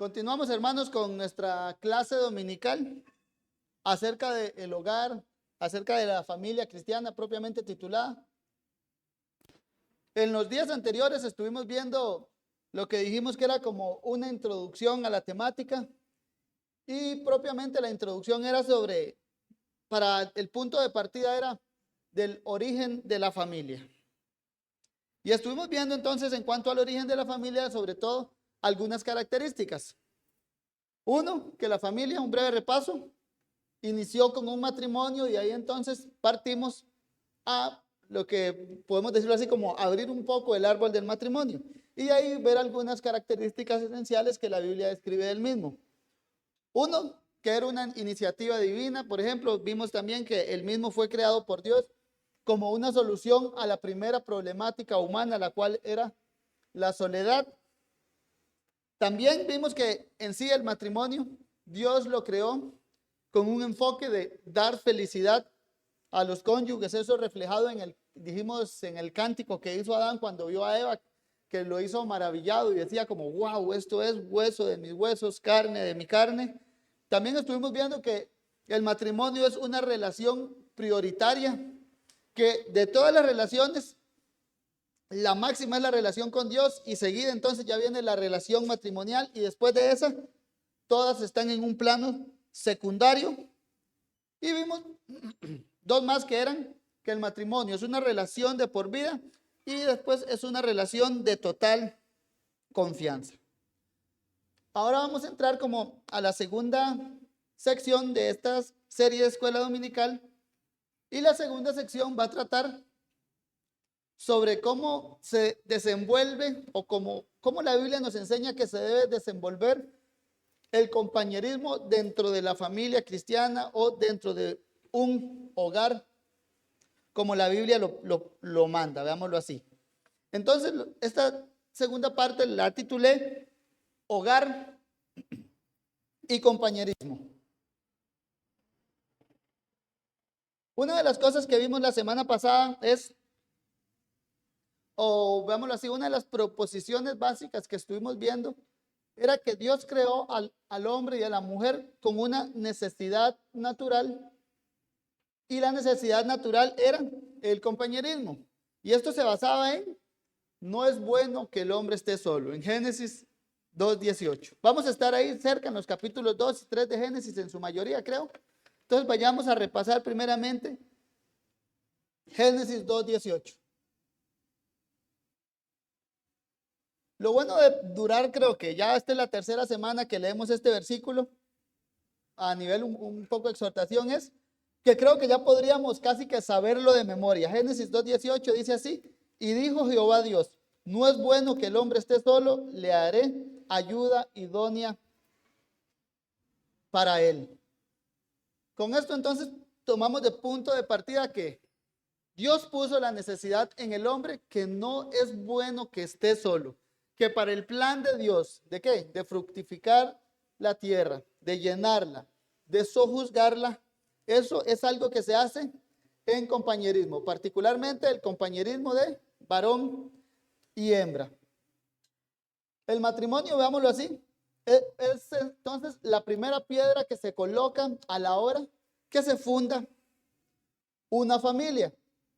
Continuamos, hermanos, con nuestra clase dominical acerca del hogar, acerca de la familia cristiana propiamente titulada. En los días anteriores estuvimos viendo lo que dijimos que era como una introducción a la temática, y propiamente la introducción era para el punto de partida era del origen de la familia. Y estuvimos viendo entonces en cuanto al origen de la familia, sobre todo algunas características. Uno, que la familia, un breve repaso, inició con un matrimonio y ahí entonces partimos a lo que podemos decirlo así como abrir un poco el árbol del matrimonio y ahí ver algunas características esenciales que la Biblia describe del mismo. Uno, que era una iniciativa divina. Por ejemplo, vimos también que el mismo fue creado por Dios como una solución a la primera problemática humana, la cual era la soledad. También vimos que en sí el matrimonio, Dios lo creó con un enfoque de dar felicidad a los cónyuges. Eso reflejado dijimos en el cántico que hizo Adán cuando vio a Eva, que lo hizo maravillado y decía como, wow, esto es hueso de mis huesos, carne de mi carne. También estuvimos viendo que el matrimonio es una relación prioritaria, que de todas las relaciones, la máxima es la relación con Dios y seguida entonces ya viene la relación matrimonial y después de esa, todas están en un plano secundario. Y vimos dos más que eran que el matrimonio es una relación de por vida y después es una relación de total confianza. Ahora vamos a entrar como a la segunda sección de esta serie de escuela dominical, y la segunda sección va a tratar sobre cómo se desenvuelve o cómo la Biblia nos enseña que se debe desenvolver el compañerismo dentro de la familia cristiana o dentro de un hogar, como la Biblia lo manda, veámoslo así. Entonces, esta segunda parte la titulé Hogar y Compañerismo. Una de las cosas que vimos la semana pasada veámoslo así, una de las proposiciones básicas que estuvimos viendo era que Dios creó al hombre y a la mujer con una necesidad natural, y la necesidad natural era el compañerismo. Y esto se basaba en: no es bueno que el hombre esté solo, en Génesis 2:18. Vamos a estar ahí cerca en los capítulos 2 y 3 de Génesis, en su mayoría creo. Entonces vayamos a repasar primeramente Génesis 2:18. Lo bueno de durar, creo que ya esta es la tercera semana que leemos este versículo a nivel un poco de exhortación, es que creo que ya podríamos casi que saberlo de memoria. Génesis 2:18 dice así: y dijo Jehová Dios, no es bueno que el hombre esté solo, le haré ayuda idónea para él. Con esto entonces tomamos de punto de partida que Dios puso la necesidad en el hombre, que no es bueno que esté solo, que para el plan de Dios, ¿de qué? De fructificar la tierra, de llenarla, de sojuzgarla. Eso es algo que se hace en compañerismo, particularmente el compañerismo de varón y hembra. El matrimonio, veámoslo así, es entonces la primera piedra que se coloca a la hora que se funda una familia.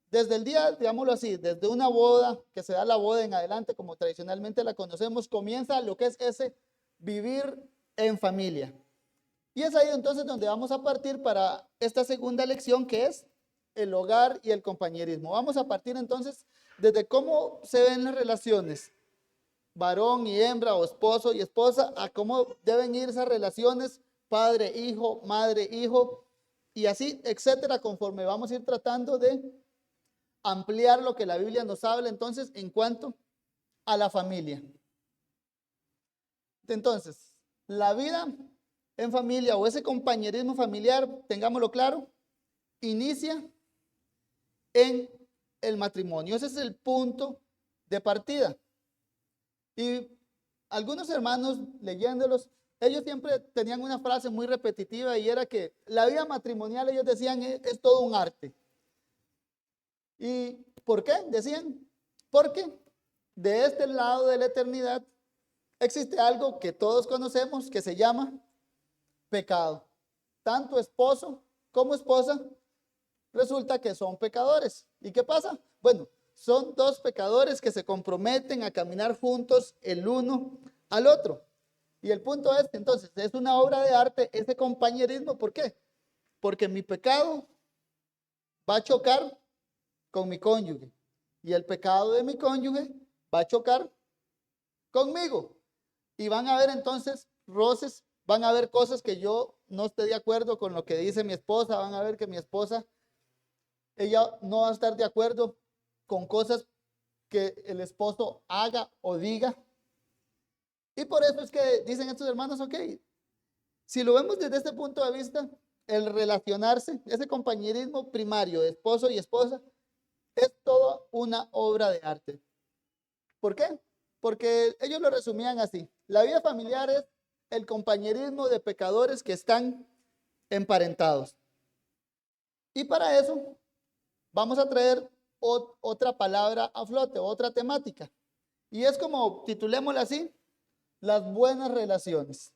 Desde el día, digámoslo así, desde una boda, que se da la boda en adelante, como tradicionalmente la conocemos, comienza lo que es ese vivir en familia. Y es ahí entonces donde vamos a partir para esta segunda lección, que es el hogar y el compañerismo. Vamos a partir entonces desde cómo se ven las relaciones, varón y hembra, o esposo y esposa, a cómo deben ir esas relaciones, padre, hijo, madre, hijo, y así, etcétera, conforme vamos a ir tratando de ampliar lo que la Biblia nos habla entonces en cuanto a la familia. Entonces, la vida en familia o ese compañerismo familiar, tengámoslo claro, inicia en el matrimonio. Ese es el punto de partida. Y algunos hermanos, leyéndolos, ellos siempre tenían una frase muy repetitiva, y era que la vida matrimonial, ellos decían, es todo un arte. ¿Y por qué? Decían, porque de este lado de la eternidad existe algo que todos conocemos que se llama pecado. Tanto esposo como esposa resulta que son pecadores. ¿Y qué pasa? Bueno, son dos pecadores que se comprometen a caminar juntos el uno al otro. Y el punto es, entonces, es una obra de arte ese compañerismo. ¿Por qué? Porque mi pecado va a chocar con mi cónyuge y el pecado de mi cónyuge va a chocar conmigo. Y van a haber entonces roces, van a haber cosas que yo no esté de acuerdo con lo que dice mi esposa, van a ver que mi esposa, ella no va a estar de acuerdo con cosas que el esposo haga o diga. Y por eso es que dicen estos hermanos, ok, si lo vemos desde este punto de vista, el relacionarse, ese compañerismo primario de esposo y esposa, es toda una obra de arte. ¿Por qué? Porque ellos lo resumían así. La vida familiar es el compañerismo de pecadores que están emparentados. Y para eso vamos a traer otra palabra a flote, otra temática. Y es como, titulémosla así, las buenas relaciones.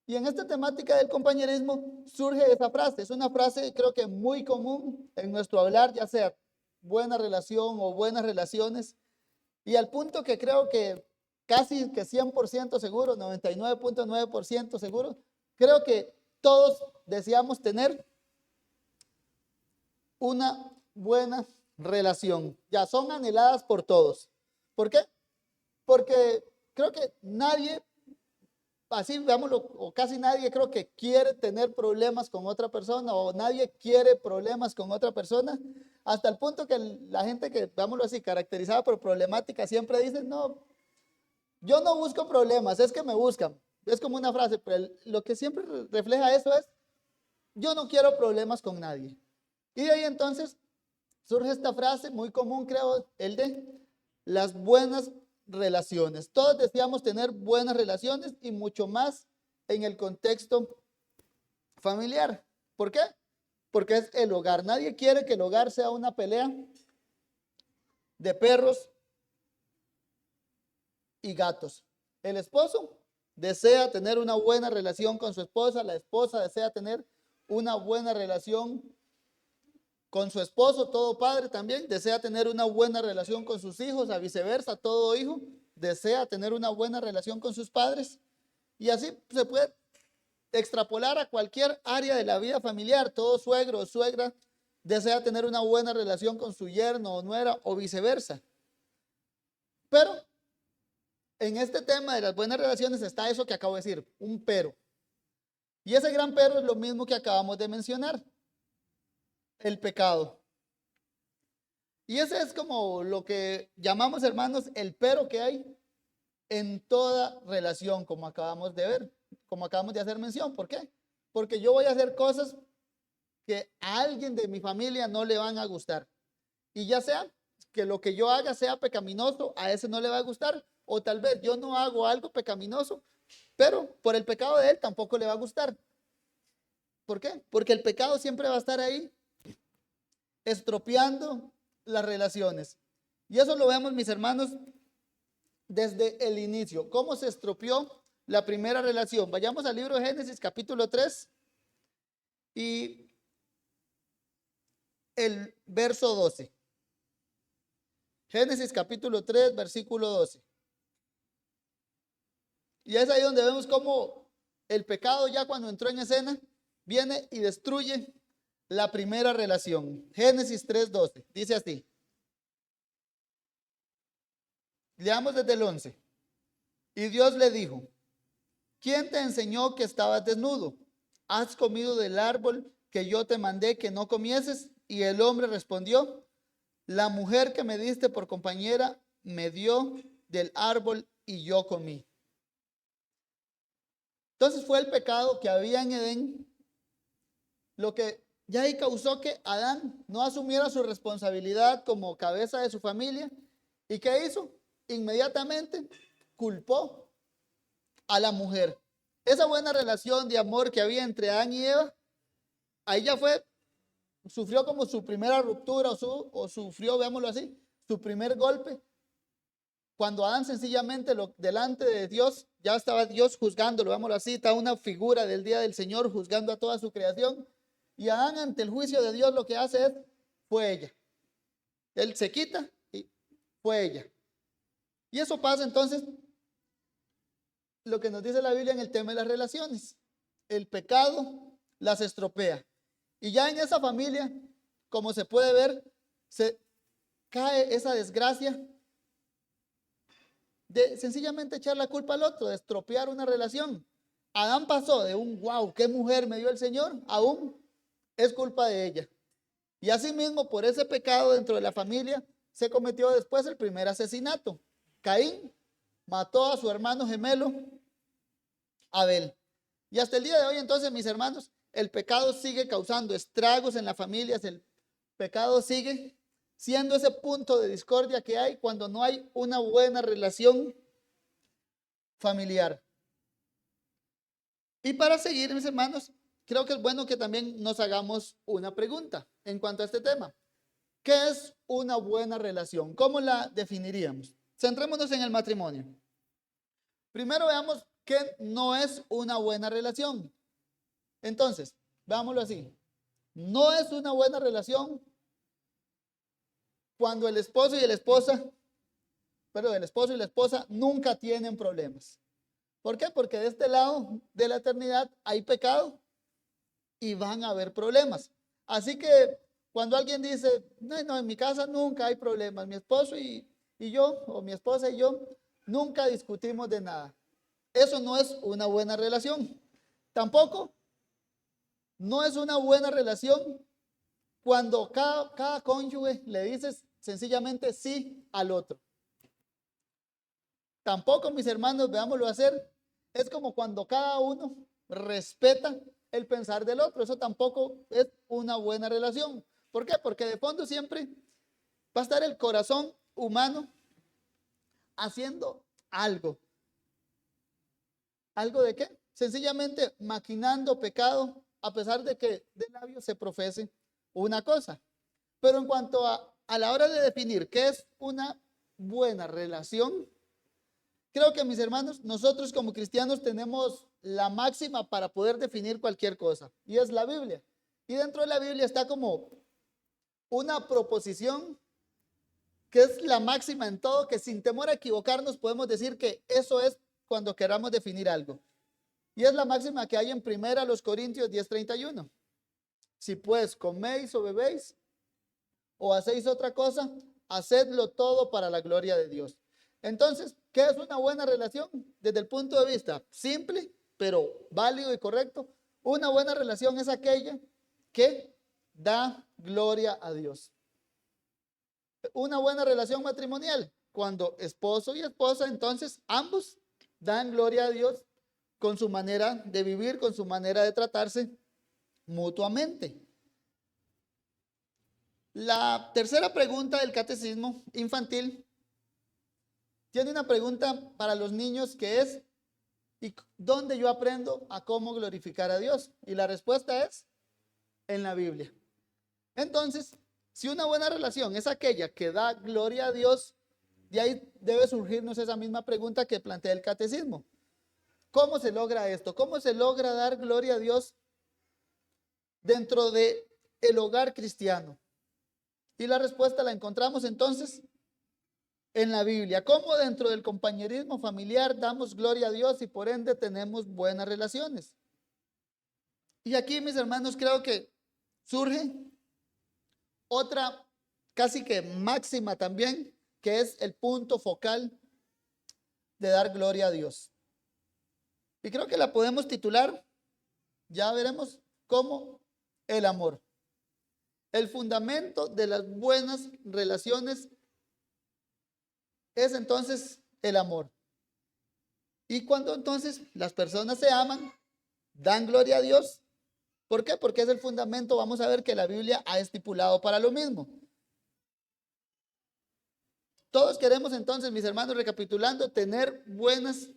Y en esta temática del compañerismo surge esa frase. Es una frase creo que muy común en nuestro hablar, ya sea buena relación o buenas relaciones. Y al punto que creo que casi que 100% seguro, 99.9% seguro, creo que todos deseamos tener una buena relación. Ya son anheladas por todos. ¿Por qué? Porque creo que nadie, así veámoslo, o casi nadie creo que quiere tener problemas con otra persona o nadie quiere problemas con otra persona, hasta el punto que la gente que, veámoslo así, caracterizada por problemática, siempre dice, no, yo no busco problemas, es que me buscan. Es como una frase, pero lo que siempre refleja eso es, yo no quiero problemas con nadie. Y de ahí entonces surge esta frase muy común, creo, el de las buenas relaciones. Todos deseamos tener buenas relaciones y mucho más en el contexto familiar. ¿Por qué? Porque es el hogar. Nadie quiere que el hogar sea una pelea de perros y gatos. El esposo desea tener una buena relación con su esposa, la esposa desea tener una buena relación con su esposo, todo padre también desea tener una buena relación con sus hijos, a viceversa, todo hijo desea tener una buena relación con sus padres. Y así se puede extrapolar a cualquier área de la vida familiar. Todo suegro o suegra desea tener una buena relación con su yerno o nuera o viceversa. Pero en este tema de las buenas relaciones está eso que acabo de decir, un pero. Y ese gran pero es lo mismo que acabamos de mencionar, el pecado. Y ese es como lo que llamamos, hermanos, el pero que hay en toda relación, como acabamos de ver, como acabamos de hacer mención. ¿Por qué? Porque yo voy a hacer cosas que a alguien de mi familia no le van a gustar. Y ya sea que lo que yo haga sea pecaminoso, a ese no le va a gustar. O tal vez yo no hago algo pecaminoso, pero por el pecado de él tampoco le va a gustar. ¿Por qué? Porque el pecado siempre va a estar ahí, estropeando las relaciones. Y eso lo vemos, mis hermanos, desde el inicio. ¿Cómo se estropeó la primera relación? Vayamos al libro de Génesis, capítulo 3, y el verso 12. Génesis, capítulo 3, versículo 12. Y es ahí donde vemos cómo el pecado, ya cuando entró en escena, viene y destruye la primera relación. Génesis 3:12. Dice así. Leamos desde el 11. Y Dios le dijo, ¿quién te enseñó que estabas desnudo? ¿Has comido del árbol que yo te mandé que no comieses? Y el hombre respondió, la mujer que me diste por compañera me dio del árbol y yo comí. Entonces fue el pecado que había en Edén lo que ya ahí causó que Adán no asumiera su responsabilidad como cabeza de su familia. ¿Y qué hizo? Inmediatamente culpó a la mujer. Esa buena relación de amor que había entre Adán y Eva, ahí ya fue, sufrió como su primera ruptura o sufrió, veámoslo así, su primer golpe. cuando Adán sencillamente delante de Dios, ya estaba Dios juzgándolo, vámonos así, está una figura del día del Señor juzgando a toda su creación. Y Adán ante el juicio de Dios lo que hace es, fue ella. Él se quita y fue ella. Y eso pasa entonces, lo que nos dice la Biblia en el tema de las relaciones. El pecado las estropea. Y ya en esa familia, como se puede ver, se cae esa desgracia de sencillamente echar la culpa al otro, de estropear una relación. Adán pasó de un wow, qué mujer me dio el Señor, aún es culpa de ella. Y asimismo, por ese pecado dentro de la familia, se cometió después el primer asesinato. Caín mató a su hermano gemelo, Abel. Y hasta el día de hoy, entonces, mis hermanos, el pecado sigue causando estragos en las familias, el pecado sigue siendo ese punto de discordia que hay cuando no hay una buena relación familiar. Y para seguir, mis hermanos, creo que es bueno que también nos hagamos una pregunta en cuanto a este tema. ¿Qué es una buena relación? ¿Cómo la definiríamos? Centrémonos en el matrimonio. Primero veamos qué no es una buena relación. Entonces, veámoslo así. No es una buena relación cuando el esposo y la esposa nunca tienen problemas. ¿Por qué? Porque de este lado de la eternidad hay pecado y van a haber problemas. Así que cuando alguien dice, no, en mi casa nunca hay problemas, mi esposo y yo, o mi esposa y yo, nunca discutimos de nada. Eso no es una buena relación. Tampoco no es una buena relación cuando cada cónyuge le dices sencillamente sí al otro. Tampoco, mis hermanos, veámoslo hacer, es como cuando cada uno respeta el pensar del otro. Eso tampoco es una buena relación. ¿Por qué? Porque de fondo siempre va a estar el corazón humano haciendo algo. ¿Algo de qué? Sencillamente maquinando pecado, a pesar de que de labios se profese una cosa. Pero en cuanto a la hora de definir qué es una buena relación, creo que, mis hermanos, nosotros como cristianos tenemos la máxima para poder definir cualquier cosa, y es la Biblia. Y dentro de la Biblia está como una proposición que es la máxima en todo, que sin temor a equivocarnos podemos decir que eso es cuando queramos definir algo. Y es la máxima que hay en 1 Corintios 10:31. Si pues coméis o bebéis o hacéis otra cosa, hacedlo todo para la gloria de Dios. Entonces, ¿qué es una buena relación? Desde el punto de vista simple, pero válido y correcto, una buena relación es aquella que da gloria a Dios. Una buena relación matrimonial, cuando esposo y esposa, entonces ambos dan gloria a Dios con su manera de vivir, con su manera de tratarse mutuamente. La tercera pregunta del catecismo infantil tiene una pregunta para los niños que es: ¿y dónde yo aprendo a cómo glorificar a Dios? Y la respuesta es en la Biblia. Entonces, si una buena relación es aquella que da gloria a Dios, de ahí debe surgirnos esa misma pregunta que plantea el catecismo. ¿Cómo se logra esto? ¿Cómo se logra dar gloria a Dios dentro del hogar cristiano? Y la respuesta la encontramos entonces en la Biblia. ¿Cómo dentro del compañerismo familiar damos gloria a Dios y por ende tenemos buenas relaciones? Y aquí, mis hermanos, creo que surge otra casi que máxima también, que es el punto focal de dar gloria a Dios. Y creo que la podemos titular, ya veremos, como el amor. El fundamento de las buenas relaciones es entonces el amor. Y cuando entonces las personas se aman, dan gloria a Dios. ¿Por qué? Porque es el fundamento, vamos a ver, que la Biblia ha estipulado para lo mismo. Todos queremos entonces, mis hermanos, recapitulando, tener buenas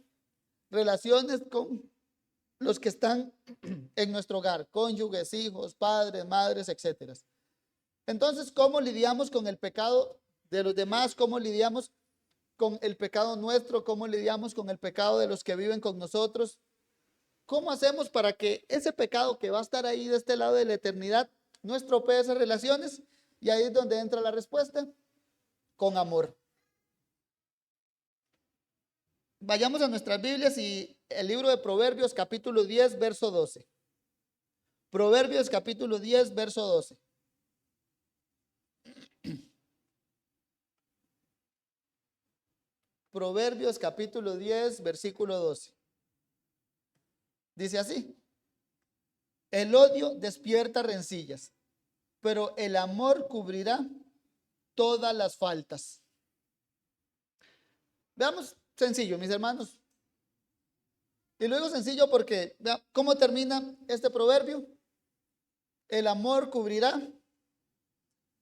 relaciones con los que están en nuestro hogar, cónyuges, hijos, padres, madres, etcétera. Entonces, ¿cómo lidiamos con el pecado de los demás? ¿Cómo lidiamos con el pecado nuestro, cómo lidiamos con el pecado de los que viven con nosotros. ¿Cómo hacemos para que ese pecado que va a estar ahí de este lado de la eternidad no estropee esas relaciones? Y ahí es donde entra la respuesta, con amor. Vayamos a nuestras Biblias y el libro de Proverbios capítulo 10, verso 12. Proverbios capítulo 10, verso 12. Proverbios capítulo 10, versículo 12. Dice así: el odio despierta rencillas, pero el amor cubrirá todas las faltas. Veamos sencillo, mis hermanos. Y luego sencillo porque, vea, ¿cómo termina este proverbio? El amor cubrirá.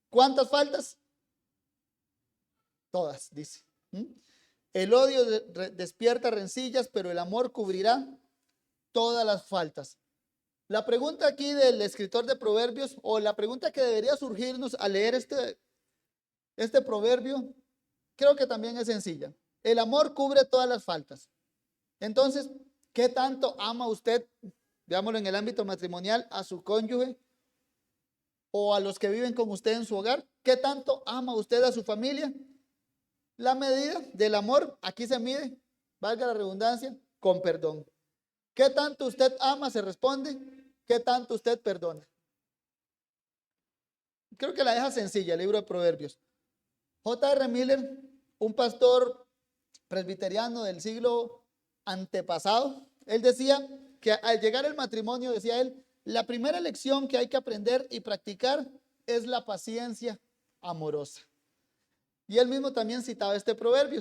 ¿Cuántas faltas? Todas, dice. El odio despierta rencillas, pero el amor cubrirá todas las faltas. La pregunta aquí del escritor de Proverbios, o la pregunta que debería surgirnos al leer este proverbio, creo que también es sencilla. El amor cubre todas las faltas. Entonces, ¿qué tanto ama usted, veámoslo en el ámbito matrimonial, a su cónyuge o a los que viven con usted en su hogar? ¿Qué tanto ama usted a su familia? La medida del amor aquí se mide, valga la redundancia, con perdón. ¿Qué tanto usted ama? Se responde, ¿qué tanto usted perdona? Creo que la deja sencilla el libro de Proverbios. J.R. Miller, un pastor presbiteriano del siglo antepasado, él decía que al llegar al matrimonio, decía él, la primera lección que hay que aprender y practicar es la paciencia amorosa. Y él mismo también citaba este proverbio.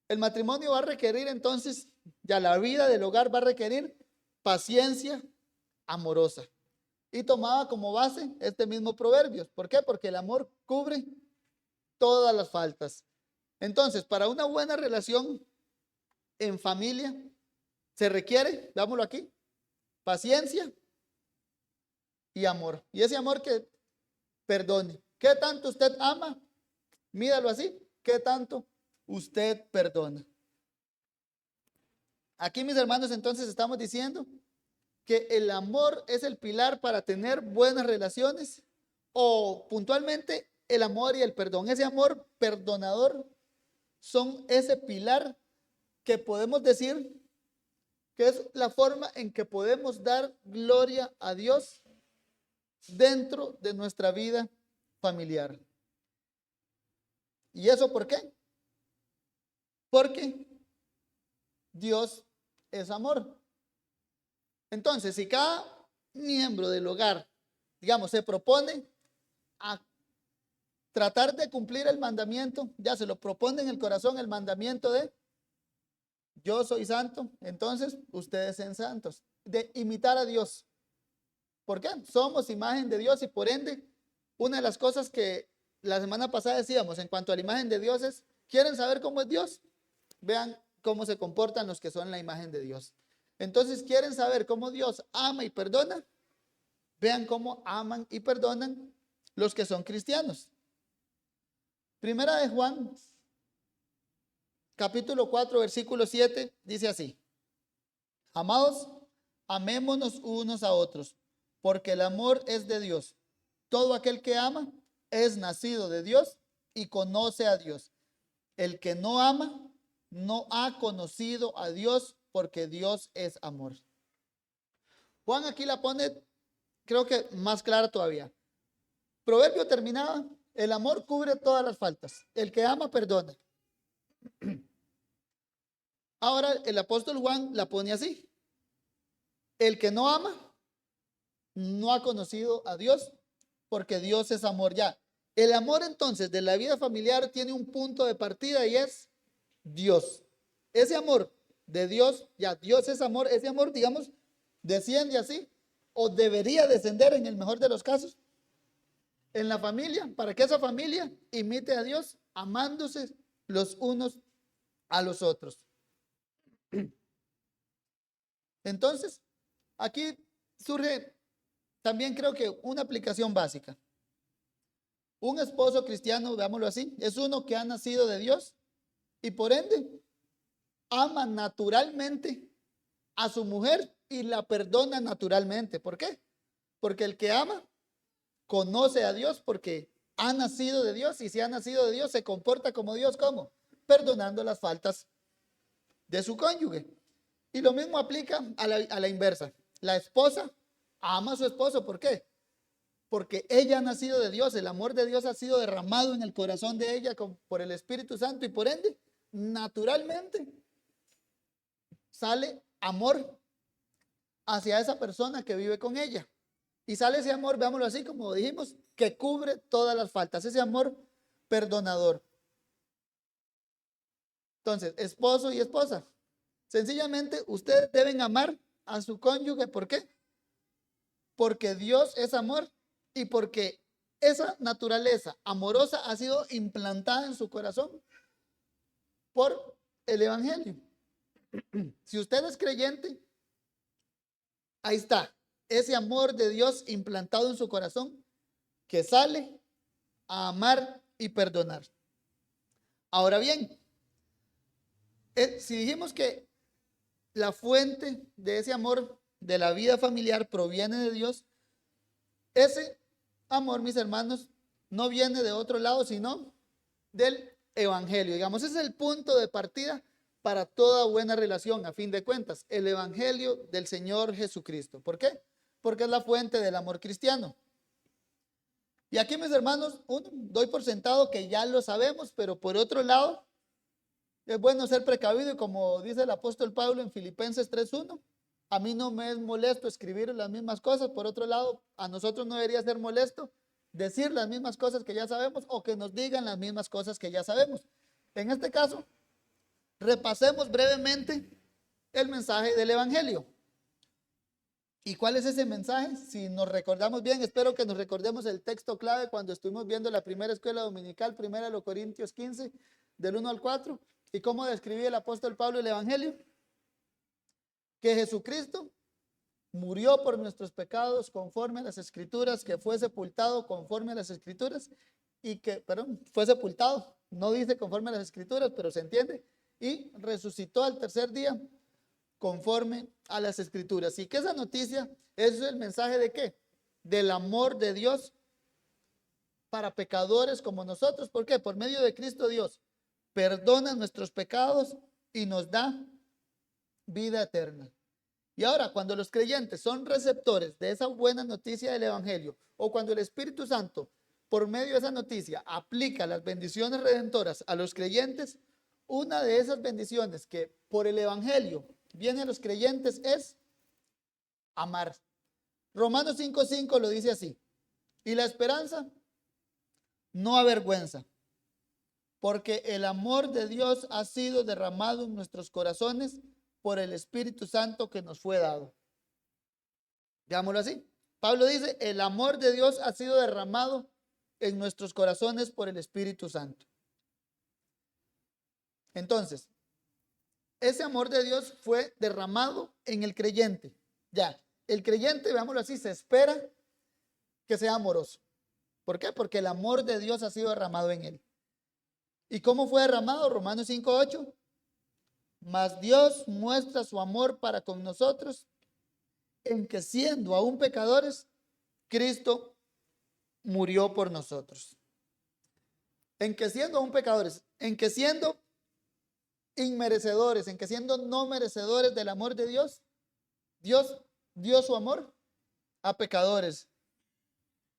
El matrimonio va a requerir entonces, ya la vida del hogar va a requerir paciencia amorosa. Y tomaba como base este mismo proverbio. ¿Por qué? Porque el amor cubre todas las faltas. Entonces, para una buena relación en familia, se requiere, dámoslo aquí, paciencia y amor. Y ese amor que perdone. ¿Qué tanto usted ama? Mídalo así. ¿Qué tanto usted perdona? Aquí, mis hermanos, entonces estamos diciendo que el amor es el pilar para tener buenas relaciones, o puntualmente el amor y el perdón. Ese amor perdonador son ese pilar que podemos decir que es la forma en que podemos dar gloria a Dios dentro de nuestra vida familiar. ¿Y eso por qué? Porque Dios es amor. Entonces, si cada miembro del hogar, digamos, se propone a tratar de cumplir el mandamiento, ya se lo propone en el corazón el mandamiento de yo soy santo, entonces ustedes sean santos, de imitar a Dios. ¿Por qué? Somos imagen de Dios y por ende, una de las cosas que la semana pasada decíamos en cuanto a la imagen de Dios es, ¿quieren saber cómo es Dios? Vean cómo se comportan los que son la imagen de Dios. Entonces, ¿quieren saber cómo Dios ama y perdona? Vean cómo aman y perdonan los que son cristianos. Primera de Juan, capítulo 4, versículo 7, dice así: amados, amémonos unos a otros, porque el amor es de Dios. Todo aquel que ama es nacido de Dios y conoce a Dios. El que no ama no ha conocido a Dios, porque Dios es amor. Juan aquí la pone, creo que más clara todavía. Proverbio terminaba, el amor cubre todas las faltas. El que ama, perdona. Ahora el apóstol Juan la pone así: el que no ama no ha conocido a Dios, porque Dios es amor. Ya, el amor entonces de la vida familiar tiene un punto de partida y es Dios. Ese amor de Dios, ya Dios es amor, ese amor, digamos, desciende así, o debería descender en el mejor de los casos, en la familia, para que esa familia imite a Dios, amándose los unos a los otros. Entonces, aquí surge también creo que una aplicación básica. Un esposo cristiano, veámoslo así, es uno que ha nacido de Dios y por ende ama naturalmente a su mujer y la perdona naturalmente. ¿Por qué? Porque el que ama conoce a Dios porque ha nacido de Dios, y si ha nacido de Dios se comporta como Dios. ¿Cómo? Perdonando las faltas de su cónyuge. Y lo mismo aplica a la inversa. La esposa ama a su esposo. ¿Por qué? Porque ella ha nacido de Dios. El amor de Dios ha sido derramado en el corazón de ella por el Espíritu Santo, y por ende, naturalmente, sale amor hacia esa persona que vive con ella. Y sale ese amor, veámoslo así, como dijimos, que cubre todas las faltas. Ese amor perdonador. Entonces, esposo y esposa, sencillamente ustedes deben amar a su cónyuge. ¿Por qué? Porque Dios es amor y porque esa naturaleza amorosa ha sido implantada en su corazón por el Evangelio. Si usted es creyente, ahí está, ese amor de Dios implantado en su corazón que sale a amar y perdonar. Ahora bien, si dijimos que la fuente de ese amor de la vida familiar proviene de Dios, ese amor, mis hermanos, no viene de otro lado, sino del Evangelio. Digamos, ese es el punto de partida para toda buena relación, a fin de cuentas, el Evangelio del Señor Jesucristo. ¿Por qué? Porque es la fuente del amor cristiano. Y aquí, mis hermanos, doy por sentado que ya lo sabemos, pero por otro lado, es bueno ser precavido, y como dice el apóstol Pablo en Filipenses 3:1, a mí no me es molesto escribir las mismas cosas. Por otro lado, a nosotros no debería ser molesto decir las mismas cosas que ya sabemos, o que nos digan las mismas cosas que ya sabemos. En este caso, repasemos brevemente el mensaje del Evangelio. ¿Y cuál es ese mensaje? Si nos recordamos bien, espero que nos recordemos el texto clave cuando estuvimos viendo la primera escuela dominical, 1 Corintios 15, del 1 al 4, y cómo describía el apóstol Pablo el Evangelio. Que Jesucristo murió por nuestros pecados conforme a las Escrituras, que fue sepultado conforme a las Escrituras, y que, fue sepultado, no dice conforme a las Escrituras, pero se entiende, y resucitó al tercer día conforme a las Escrituras. Y que esa noticia es el mensaje de ¿qué? Del amor de Dios para pecadores como nosotros. ¿Por qué? Por medio de Cristo Dios perdona nuestros pecados y nos da vida eterna. Y ahora, cuando los creyentes son receptores de esa buena noticia del Evangelio, o cuando el Espíritu Santo, por medio de esa noticia, aplica las bendiciones redentoras a los creyentes, una de esas bendiciones que por el Evangelio viene a los creyentes es amar. Romanos 5:5 lo dice así: y la esperanza no avergüenza, porque el amor de Dios ha sido derramado en nuestros corazones por el Espíritu Santo que nos fue dado. Veámoslo así. Pablo dice, el amor de Dios ha sido derramado en nuestros corazones por el Espíritu Santo. Entonces, ese amor de Dios fue derramado en el creyente. Ya, el creyente, veámoslo así, se espera que sea amoroso. ¿Por qué? Porque el amor de Dios ha sido derramado en él. ¿Y cómo fue derramado? Romanos 5:8. Mas Dios muestra su amor para con nosotros en que, siendo aún pecadores, Cristo murió por nosotros. En que siendo aún pecadores, en que siendo inmerecedores, en que siendo no merecedores del amor de Dios, Dios dio su amor a pecadores.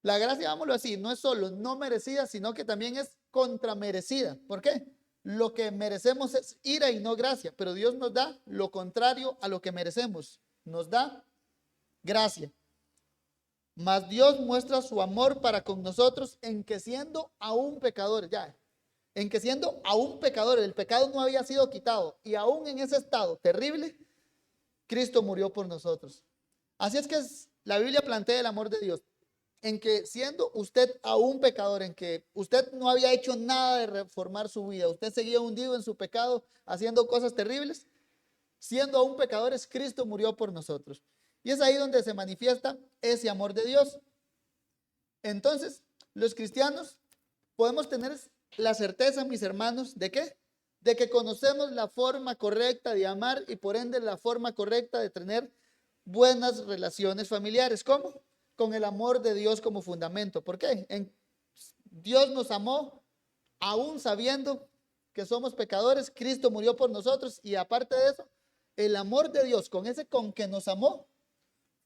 La gracia, digámoslo así, no es solo no merecida, sino que también es contramerecida. ¿Por qué? Lo que merecemos es ira y no gracia, pero Dios nos da lo contrario a lo que merecemos. Nos da gracia. Mas Dios muestra su amor para con nosotros en que, siendo aún pecadores, en que siendo aún pecadores, el pecado no había sido quitado, y aún en ese estado terrible, Cristo murió por nosotros. Así es que la Biblia plantea el amor de Dios en que, siendo usted aún pecador, en que usted no había hecho nada de reformar su vida, usted seguía hundido en su pecado, haciendo cosas terribles, siendo aún pecadores, Cristo murió por nosotros. Y es ahí donde se manifiesta ese amor de Dios. Entonces, los cristianos podemos tener la certeza, mis hermanos, ¿de qué? de que conocemos la forma correcta de amar y por ende la forma correcta de tener buenas relaciones familiares. ¿Cómo? Con el amor de Dios como fundamento. ¿Por qué? Dios nos amó aún sabiendo que somos pecadores. Cristo murió por nosotros y aparte de eso, el amor de Dios con que nos amó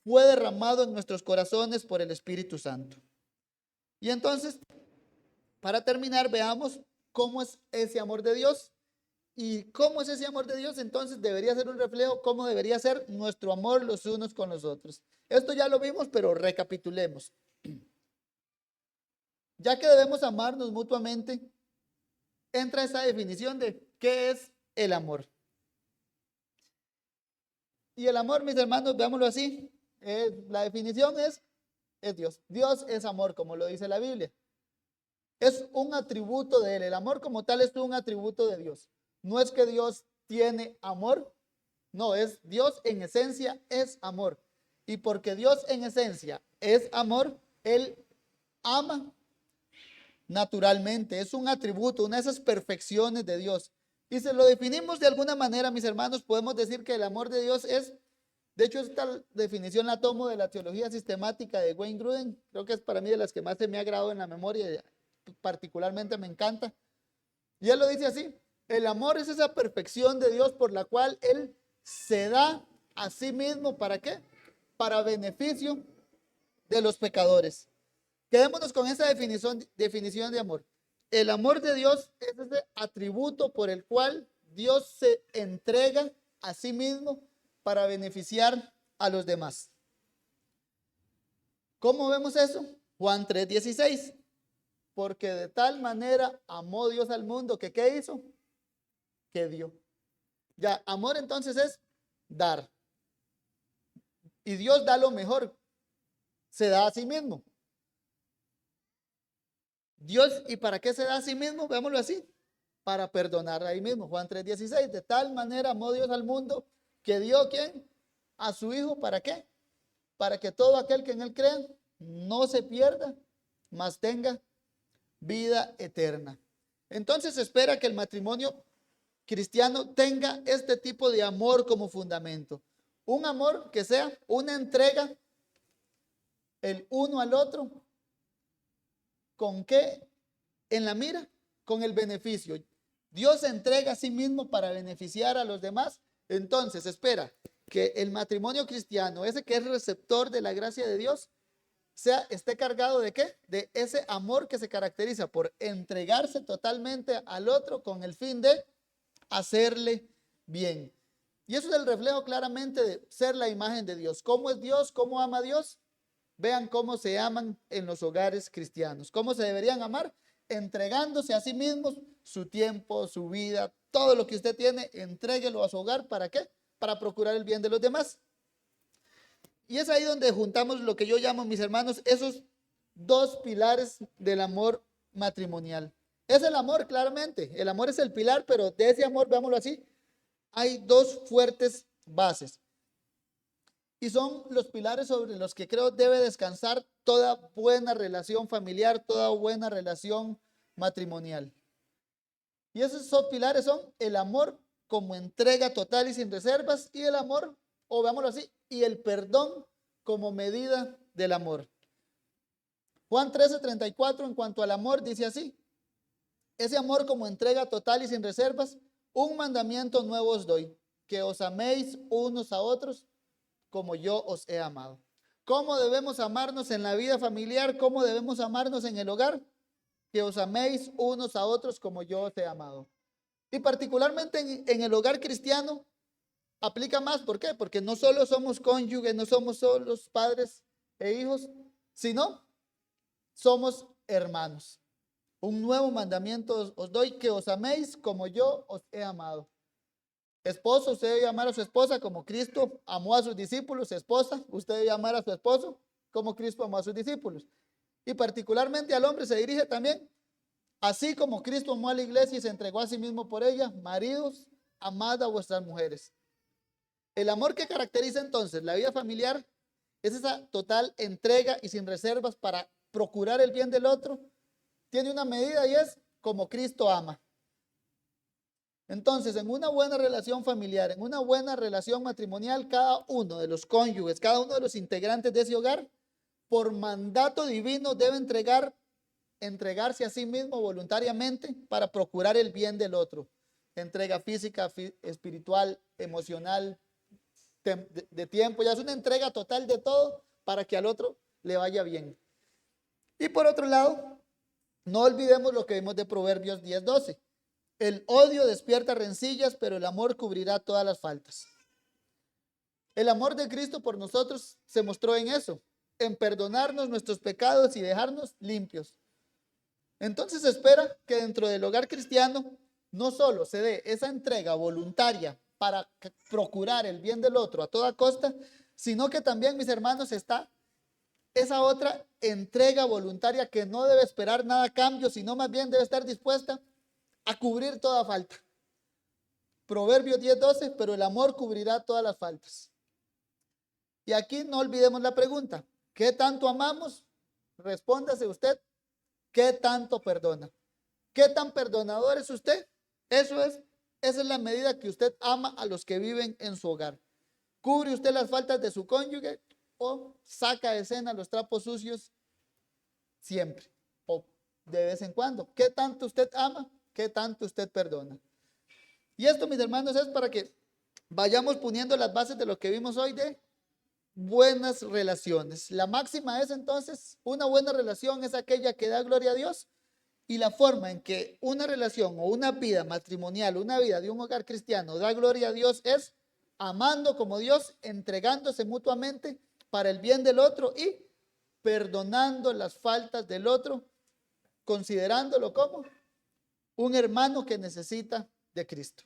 fue derramado en nuestros corazones por el Espíritu Santo. Y entonces, para terminar, veamos cómo es ese amor de Dios. ¿Y cómo es ese amor de Dios? Entonces debería ser un reflejo, cómo debería ser nuestro amor los unos con los otros. Esto ya lo vimos, pero recapitulemos. Ya que debemos amarnos mutuamente, entra esa definición de qué es el amor. Y el amor, mis hermanos, veámoslo así. La definición es Dios. Dios es amor, como lo dice la Biblia. Es un atributo de Él. El amor como tal es un atributo de Dios. No es que Dios tiene amor. No, es Dios en esencia es amor. Y porque Dios en esencia es amor, Él ama naturalmente. Es un atributo, una de esas perfecciones de Dios. Y se lo definimos de alguna manera, mis hermanos, podemos decir que el amor de Dios es, de hecho esta definición la tomo de la teología sistemática de Wayne Grudem, creo que es para mí de las que más se me ha grabado en la memoria, particularmente me encanta. Y él lo dice así: el amor es esa perfección de Dios por la cual Él se da a sí mismo, ¿para qué? Para beneficio de los pecadores. Quedémonos con esa definición de amor. El amor de Dios es ese atributo por el cual Dios se entrega a sí mismo para beneficiar a los demás. ¿Cómo vemos eso? Juan 3:16. Porque de tal manera amó Dios al mundo que ¿qué hizo? Que dio. Ya, amor entonces es dar. Y Dios da lo mejor. Se da a sí mismo. Dios, ¿y para qué se da a sí mismo? Veámoslo así. Para perdonar ahí mismo. Juan 3:16. De tal manera amó Dios al mundo que dio ¿quién? A su Hijo. ¿Para qué? Para que todo aquel que en Él crea no se pierda, mas tenga vida eterna. Entonces se espera que el matrimonio cristiano tenga este tipo de amor como fundamento. Un amor que sea una entrega el uno al otro. ¿Con qué? En la mira, con el beneficio. Dios se entrega a sí mismo para beneficiar a los demás. Entonces espera que el matrimonio cristiano, ese que es receptor de la gracia de Dios, esté cargado de ¿qué? De ese amor que se caracteriza por entregarse totalmente al otro con el fin de hacerle bien. Y eso es el reflejo claramente de ser la imagen de Dios. ¿Cómo es Dios? ¿Cómo ama Dios? Vean cómo se aman en los hogares cristianos. ¿Cómo se deberían amar? Entregándose a sí mismos su tiempo, su vida, todo lo que usted tiene, entréguelo a su hogar. ¿Para qué? Para procurar el bien de los demás. Y es ahí donde juntamos lo que yo llamo, mis hermanos, esos dos pilares del amor matrimonial. Es el amor, claramente. El amor es el pilar, pero de ese amor, veámoslo así, hay dos fuertes bases. Y son los pilares sobre los que creo debe descansar toda buena relación familiar, toda buena relación matrimonial. Y esos pilares son el amor como entrega total y sin reservas, y el amor, o veámoslo así, y el perdón como medida del amor. Juan 13:34 en cuanto al amor dice así: ese amor como entrega total y sin reservas, un mandamiento nuevo os doy, que os améis unos a otros como yo os he amado. ¿Cómo debemos amarnos en la vida familiar? ¿Cómo debemos amarnos en el hogar? Que os améis unos a otros como yo os he amado. Y particularmente en el hogar cristiano aplica más. ¿Por qué? Porque no solo somos cónyuges, no somos solo padres e hijos, sino somos hermanos. Un nuevo mandamiento os doy, que os améis como yo os he amado. Esposo, usted debe amar a su esposa como Cristo amó a sus discípulos. Esposa, usted debe amar a su esposo como Cristo amó a sus discípulos. Y particularmente al hombre se dirige también: así como Cristo amó a la iglesia y se entregó a sí mismo por ella, maridos, amad a vuestras mujeres. El amor que caracteriza entonces la vida familiar es esa total entrega y sin reservas para procurar el bien del otro. Tiene una medida y es como Cristo ama. Entonces, en una buena relación familiar, en una buena relación matrimonial, cada uno de los cónyuges, cada uno de los integrantes de ese hogar, por mandato divino debe entregarse a sí mismo voluntariamente para procurar el bien del otro. Entrega física, espiritual, emocional, de tiempo, ya es una entrega total de todo para que al otro le vaya bien. Y por otro lado, no olvidemos lo que vimos de Proverbios 10:12. El odio despierta rencillas, pero el amor cubrirá todas las faltas. El amor de Cristo por nosotros se mostró en eso, en perdonarnos nuestros pecados y dejarnos limpios. Entonces se espera que dentro del hogar cristiano no solo se dé esa entrega voluntaria para procurar el bien del otro a toda costa, sino que también, mis hermanos, está esa otra entrega voluntaria que no debe esperar nada a cambio, sino más bien debe estar dispuesta a cubrir toda falta. Proverbios 10:12, pero el amor cubrirá todas las faltas. Y aquí no olvidemos la pregunta, ¿qué tanto amamos? Respóndase usted, ¿qué tanto perdona? ¿Qué tan perdonador es usted? Esa es la medida que usted ama a los que viven en su hogar. ¿Cubre usted las faltas de su cónyuge o saca de escena los trapos sucios siempre o de vez en cuando? ¿Qué tanto usted ama? ¿Qué tanto usted perdona? Y esto, mis hermanos, es para que vayamos poniendo las bases de lo que vimos hoy de buenas relaciones. La máxima es entonces, una buena relación es aquella que da gloria a Dios, y la forma en que una relación o una vida matrimonial, una vida de un hogar cristiano da gloria a Dios es amando como Dios, entregándose mutuamente para el bien del otro y perdonando las faltas del otro, considerándolo como un hermano que necesita de Cristo.